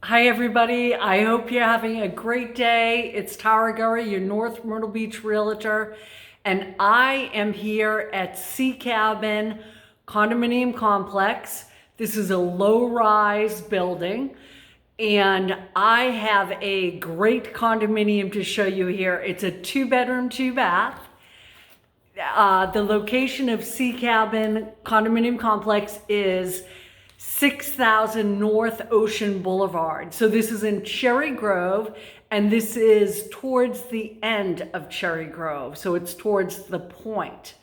Hi everybody, I hope you're having a great day. It's Gurry, your North Myrtle Beach Realtor, and I am here at Sea Cabin Condominium Complex. This is a low-rise building, and I have a great condominium to show you here. It's a 2-bedroom, 2-bath. The location of Sea Cabin Condominium Complex is 6000 North Ocean Boulevard. So this is in Cherry Grove, and this is towards the end of Cherry Grove. So it's towards the Point.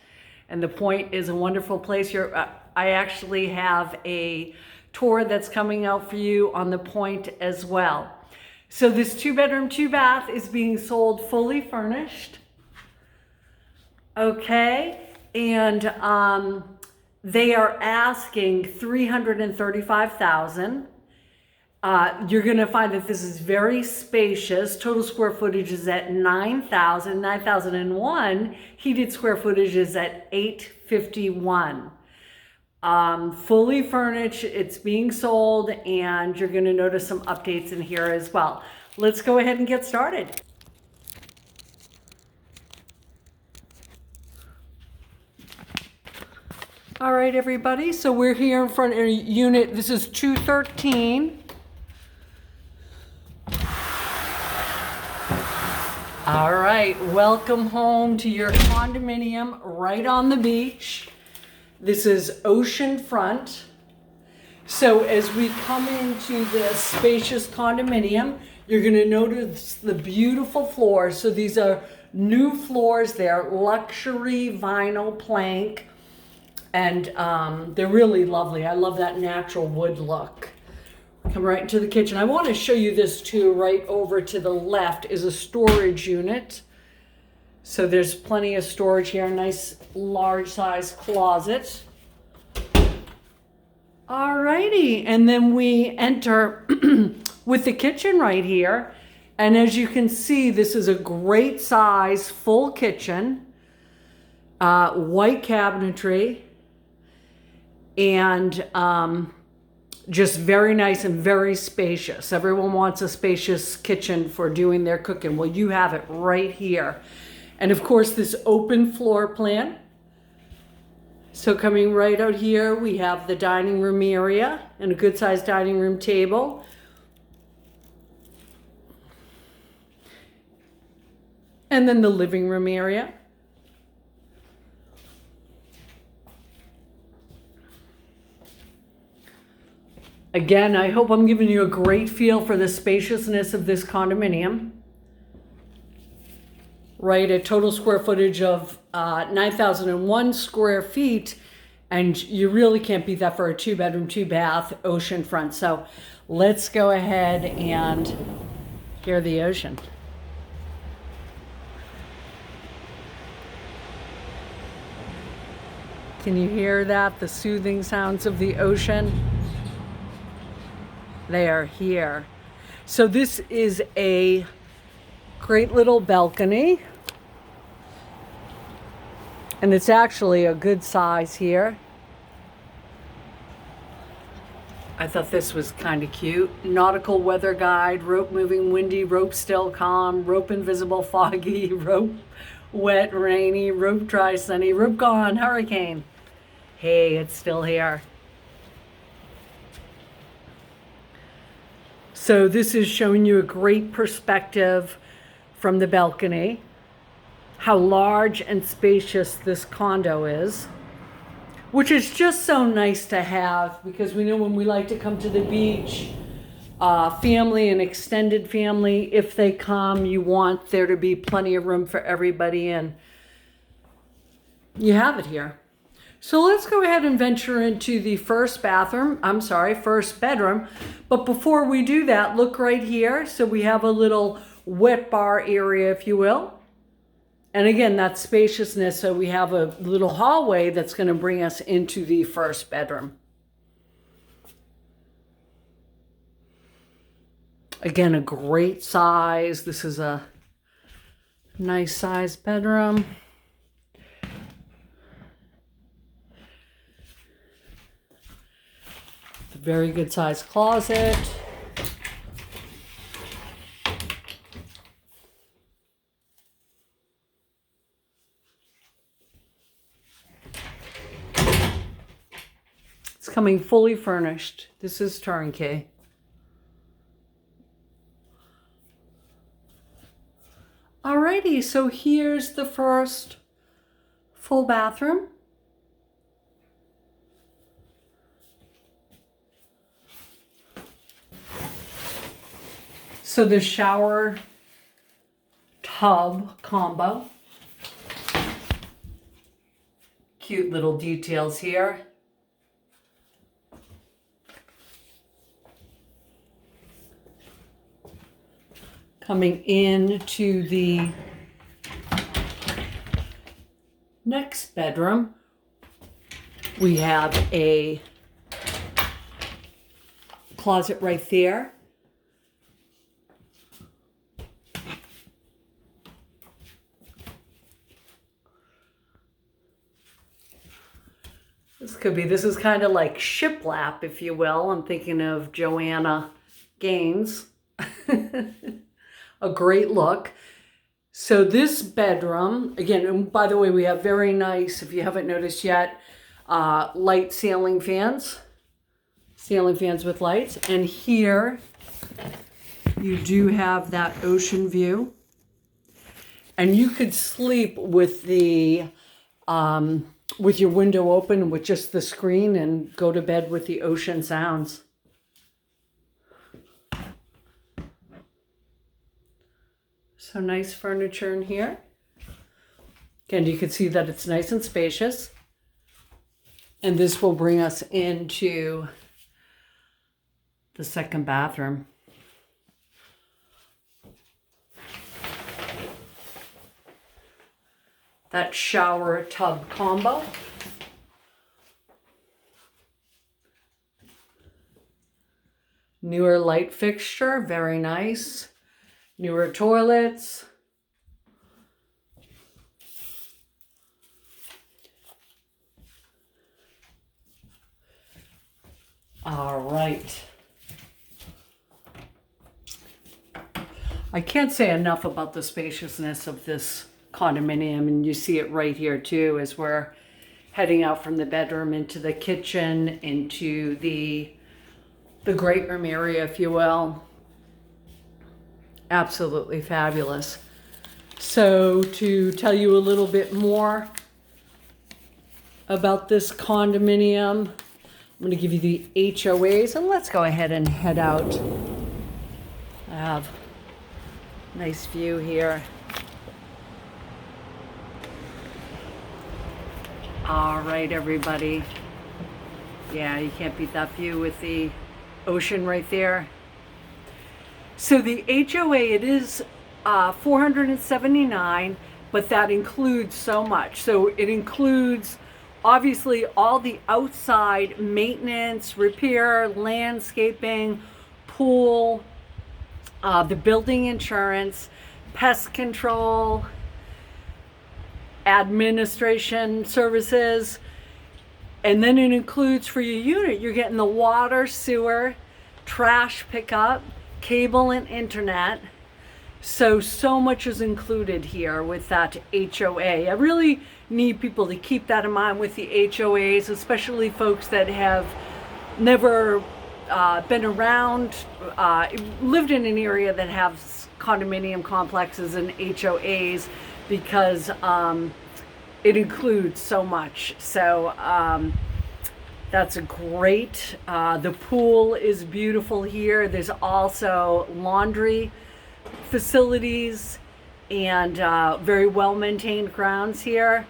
And the Point is a wonderful place here. I actually have a tour that's coming out for you on the Point as well. So this 2-bedroom, 2-bath is being sold fully furnished. Okay, and they are asking $335,000. You're going to find that this is very spacious. Total square footage is at 9,001. Heated square footage is at 851. Fully furnished, it's being sold, and you're going to notice some updates in here as well. Let's go ahead and get started. All right, everybody, so we're here in front of a unit. This is 213. All right, welcome home to your condominium right on the beach. This is oceanfront. So as we come into this spacious condominium, you're gonna notice the beautiful floors. So these are new floors. They're luxury vinyl plank. And they're really lovely. I love that natural wood look. Come right into the kitchen. I want to show you this too. Right over to the left is a storage unit. So there's plenty of storage here. Nice large size closet. Alrighty, and then we enter with the kitchen right here. And as you can see, this is a great size full kitchen. White cabinetry. And just very nice and very spacious. Everyone wants a spacious kitchen for doing their cooking. Well, you have it right here. And of course, this open floor plan. So coming right out here, we have the dining room area and a good sized dining room table. And then the living room area. Again, I hope I'm giving you a great feel for the spaciousness of this condominium. Right, a total square footage of 9,001 square feet, and you really can't beat that for a 2-bedroom, 2-bath oceanfront. So let's go ahead and hear the ocean. Can you hear that? The soothing sounds of the ocean. They are here. So this is a great little balcony. And it's actually a good size here. I thought this was kind of cute. Nautical weather guide, rope moving windy, rope still calm, rope invisible foggy, rope wet rainy, rope dry sunny, rope gone hurricane. Hey, it's still here. So this is showing you a great perspective from the balcony, how large and spacious this condo is, which is just so nice to have because we know when we like to come to the beach, family and extended family, if they come, you want there to be plenty of room for everybody, and you have it here. So let's go ahead and venture into the first bedroom. But before we do that, look right here. So we have a little wet bar area, if you will. And again, that spaciousness. So we have a little hallway that's going to bring us into the first bedroom. Again, a great size. This is a nice size bedroom. Very good sized closet. coming fully furnished. This is turnkey. Alrighty, so here's the first full bathroom. So the shower tub combo. Cute little details here. Coming into the next bedroom, we have a closet right there. This is kind of like shiplap, if you will. I'm thinking of Joanna Gaines. A great look. So this bedroom, again, and by the way, we have very nice, if you haven't noticed yet, light ceiling fans with lights. And here you do have that ocean view. And you could sleep with the with your window open with just the screen and go to bed with the ocean sounds. So nice furniture in here. Again, you can see that it's nice and spacious. And this will bring us into the second bathroom. That shower tub combo. Newer light fixture, very nice. Newer toilets. All right. I can't say enough about the spaciousness of this condominium, and you see it right here too as we're heading out from the bedroom into the kitchen, into the great room area, if you will. Absolutely fabulous. So to tell you a little bit more about this condominium, I'm going to give you the HOAs, and let's go ahead and head out. I have a nice view here. All right, everybody. Yeah, you can't beat that view with the ocean right there. So the HOA, it is $479, but that includes so much. So it includes obviously all the outside maintenance, repair, landscaping, pool, the building insurance, pest control, administration services, and then it includes for your unit, you're getting the water, sewer, trash pickup, cable and internet. So much is included here with that HOA. I really need people to keep that in mind with the HOAs, especially folks that have never been around, lived in an area that has condominium complexes and HOAs, because it includes so much. So that's a great. The pool is beautiful here. There's also laundry facilities and very well maintained grounds here.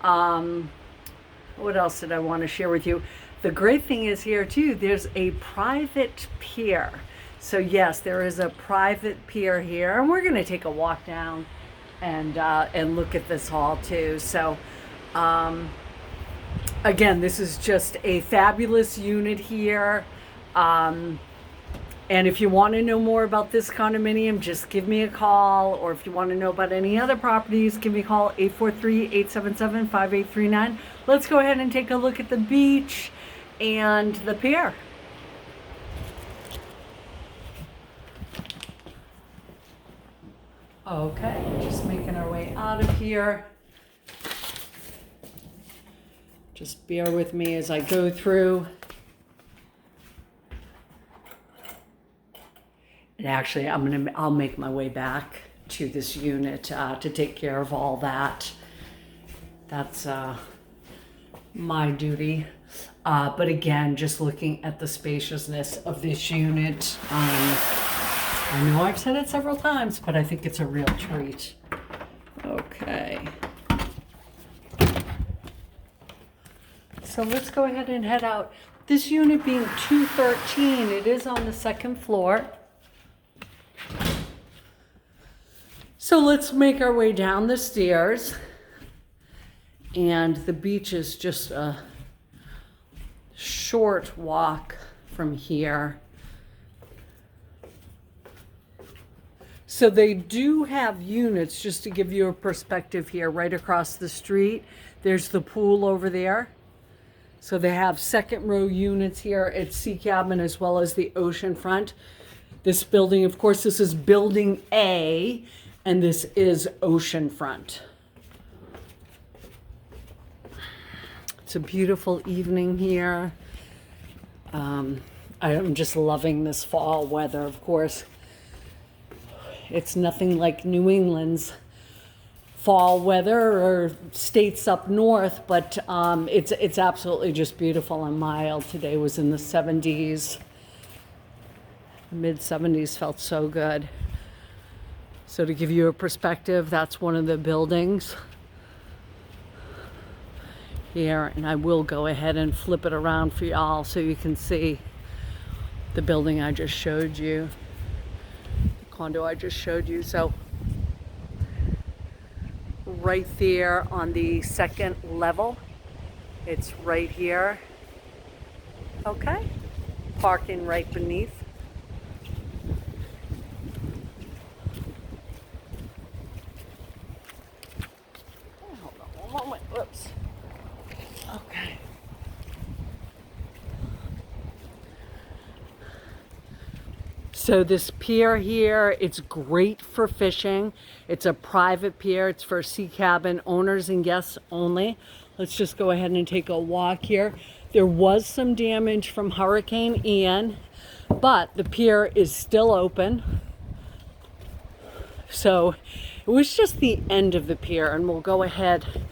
What else did I want to share with you? The great thing is here too, there's a private pier. So yes, there is a private pier here, and we're going to take a walk down and look at this hall too. So again, this is just a fabulous unit here. And if you want to know more about this condominium, just give me a call. Or if you want to know about any other properties, give me a call, 843-877-5839. Let's go ahead and take a look at the beach and the pier. Okay, just making our way out of here. Just bear with me as I go through. And actually, I'll make my way back to this unit to take care of all that. That's my duty. But again, just looking at the spaciousness of this unit, I know I've said it several times, but I think it's a real treat. Okay. So let's go ahead and head out. This unit being 213, it is on the second floor. So let's make our way down the stairs. And the beach is just a short walk from here. So they do have units, just to give you a perspective here, right across the street. There's the pool over there. So they have second row units here at Sea Cabin as well as the oceanfront. This building, of course, this is building A, and this is oceanfront. It's a beautiful evening here. I'm just loving this fall weather, of course. It's nothing like New England's fall weather or states up north, but it's absolutely just beautiful and mild. Today was in the 70s. Mid 70s felt so good. So to give you a perspective, that's one of the buildings here, and I will go ahead and flip it around for y'all so you can see the building I just showed you, the condo I just showed you. So right there on the second level, it's right here. Okay, parking right beneath. Hold on one moment. Whoops. Okay. So this pier here, it's great for fishing. It's a private pier. It's for Sea Cabin owners and guests only. Let's just go ahead and take a walk here. There was some damage from Hurricane Ian, but the pier is still open. So it was just the end of the pier, and we'll go ahead,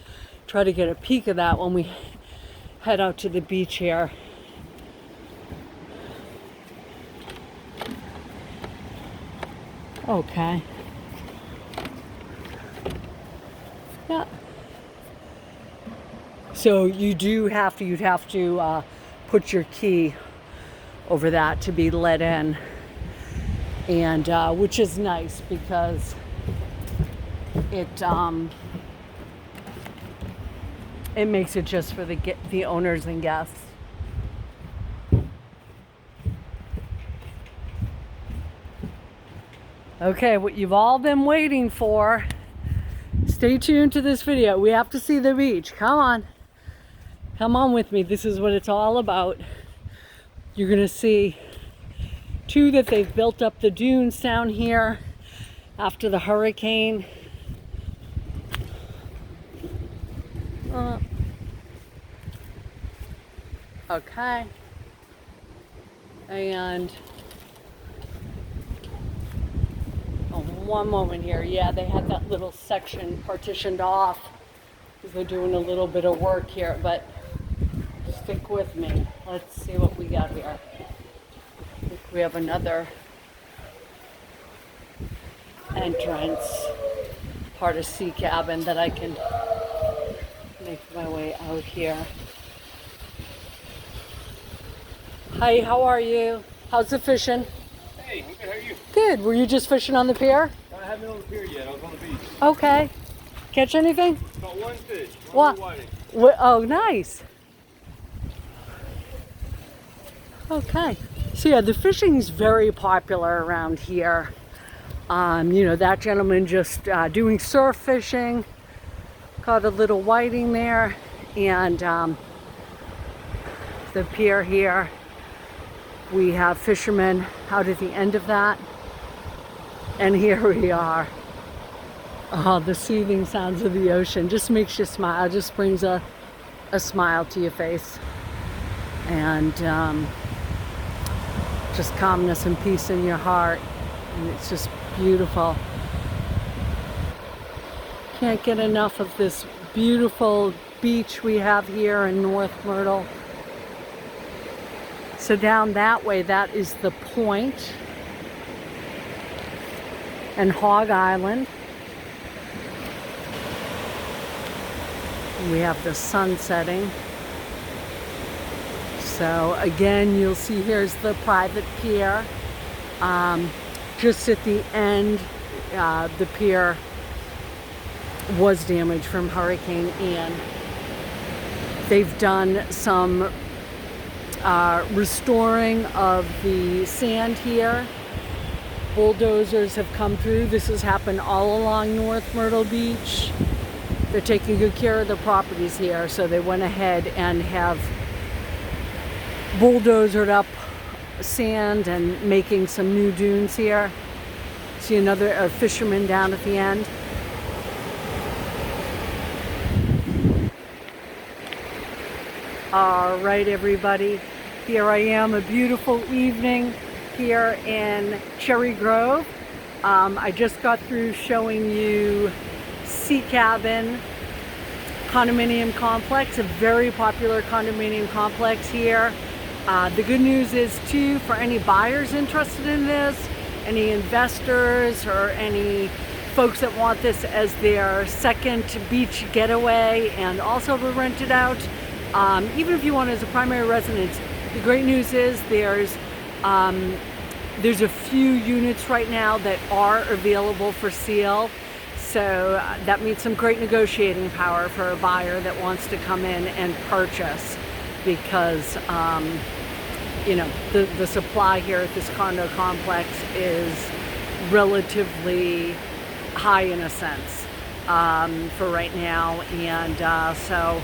try to get a peek of that when we head out to the beach here. Okay. Yeah. So you'd have to put your key over that to be let in, and which is nice because it makes it just for the owners and guests. Okay, what you've all been waiting for. Stay tuned to this video. We have to see the beach. Come on. Come on with me. This is what it's all about. You're going to see, too, that they've built up the dunes down here after the hurricane. Okay. And one moment here. Yeah, they had that little section partitioned off because they're doing a little bit of work here, but stick with me. Let's see what we got here. I think we have another entrance, part of Sea Cabin, that I can make my way out here. Hi, how are you? How's the fishing? Hey, I'm good. How are you? Good. Were you just fishing on the pier? I haven't been on the pier yet. I was on the beach. Okay. Catch anything? Got one fish. What? Oh, nice. Okay. So yeah, the fishing is very popular around here. You know, that gentleman just doing surf fishing, caught a little whiting there, and the pier here, we have fishermen out at the end of that, and here we are. Oh, the soothing sounds of the ocean just makes you smile, just brings a smile to your face, and just calmness and peace in your heart. And it's just beautiful. Can't get enough of this beautiful beach we have here in North Myrtle. So down that way, that is the Point and Hog Island. We have the sun setting. So again, you'll see here's the private pier. Just at the end, the pier was damaged from Hurricane Ian. They've done some restoring of the sand here. Bulldozers have come through. This has happened all along North Myrtle Beach. They're taking good care of the properties here, so they went ahead and have bulldozered up sand and making some new dunes here. See another fisherman down at the end. All right, everybody, here I am, a beautiful evening here in Cherry Grove. I just got through showing you Sea Cabin condominium complex, a very popular condominium complex here. The good news is too, for any buyers interested in this, any investors or any folks that want this as their second beach getaway and also to rent it out, even if you want it as a primary residence, the great news is there's a few units right now that are available for sale. So that means some great negotiating power for a buyer that wants to come in and purchase, because you know, the supply here at this condo complex is relatively high in a sense for right now, and so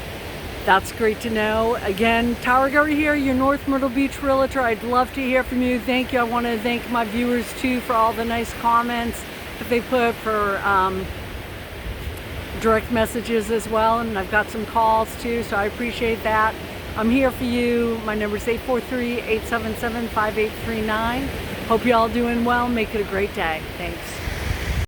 that's great to know. Again, Gurry here, your North Myrtle Beach Realtor. I'd love to hear from you. Thank you. I want to thank my viewers too for all the nice comments that they put, for direct messages as well, and I've got some calls too, so I appreciate that. I'm here for you. My number is 843-877-5839. Hope you all doing well. Make it a great day. Thanks.